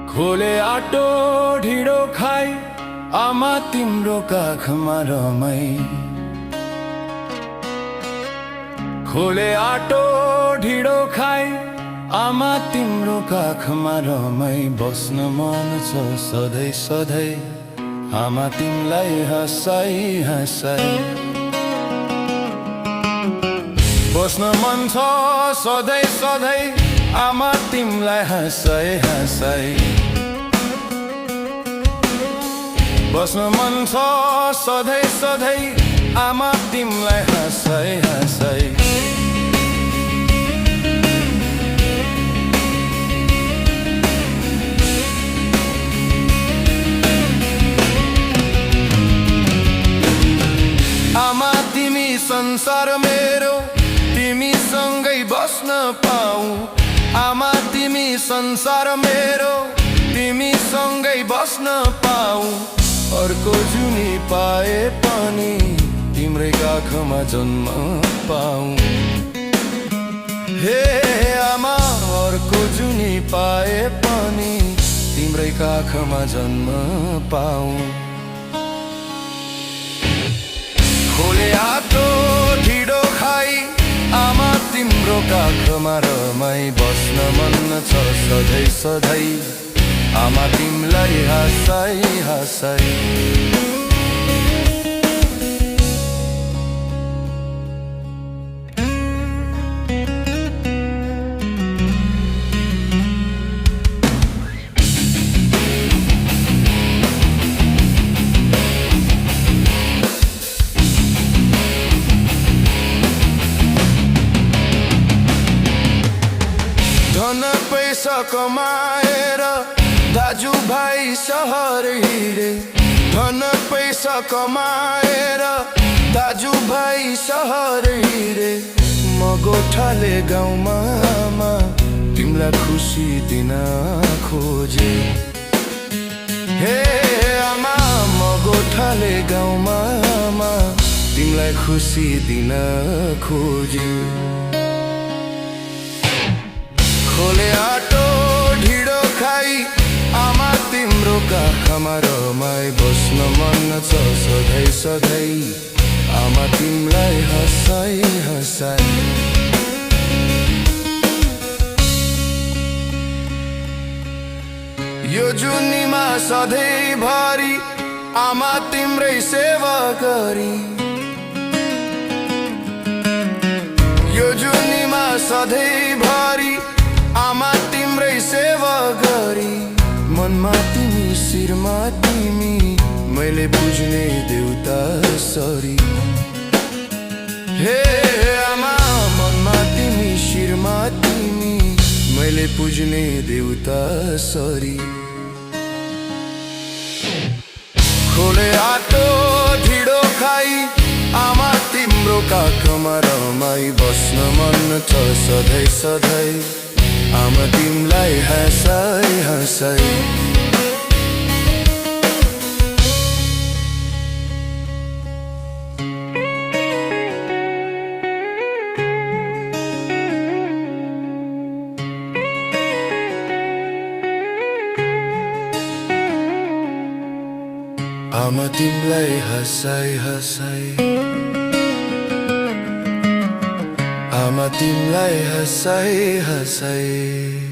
खोले आटो ढिँडो खाई आमा तिम्रो काखमा रमाई। खोले आटो ढिँडो खाई आमा तिम्रो काखमा रमाई। बस्न मन छ सधैँ सधैँ आमा तिमीलाई हँसाई हँसाई। बस्न मन छ सधैँ सधैँ आमा तिमीलाई हँसाई हँसाई। बस्न मन छ सधैँ सधैँ आमा तिमीलाई हँसाई हँसाई। आमा तिमी संसार मेरो, तिमीसँगै बस्न पाऊ। आमा तिमी संसार मेरो, तिमीसँगै बस्न पाऊ। अर्को जुनी पाए पनि तिम्रै काखमा जन्म पाऊ। हे आमा अर्को जुनी पाए पनि तिम्रै काखमा जन्म पाऊ। खोले आटो ढिँडो खाई आमा तिम्रो काखमा रमाई। बस्न मन छ सधैँ सधैँ आमा तिमीलाई हँसाई हँसाई। धन पैसा कमाएर दाजुभाइ सहर हिँडे। धन पैसा कमाएर दाजुभाइ सहर हिँडे। म गोठाले गाउँमा आमा तिमीलाई खुसी दिन खोजे। हे आमा म गोठाले गाउँमा आमा तिमीलाई खुसी दिन खोजे। खोले आटो ढिँडो खाई आमा तिम्रो काखमा रमाई। बस्न मन छ सधैँ सधैँ आमा तिमीलाई हँसाई हँसाई। यो जुनीमा सधैँभरि आमा तिम्रै सेवा गरी। यो जुनीमा सधैँभरि आमा तिम्रै सेवा गरी। मनमा तिमी शिरमा तिमी मैले बुझ्ने देउता सरी। हे आमा मनमा तिमी शिरमा तिमी मैले बुझ्ने देउता सरी। खोले आटो ढिँडो खाई आमा तिम्रो काखमा रमाई। बस्न मन छ सधैँ सधैँ आमा तिमीलाई हँसाई हँसाई। आमा तिमीलाई हँसाई हँसाई। आमा तिमीलाई हँसाई हँसाई।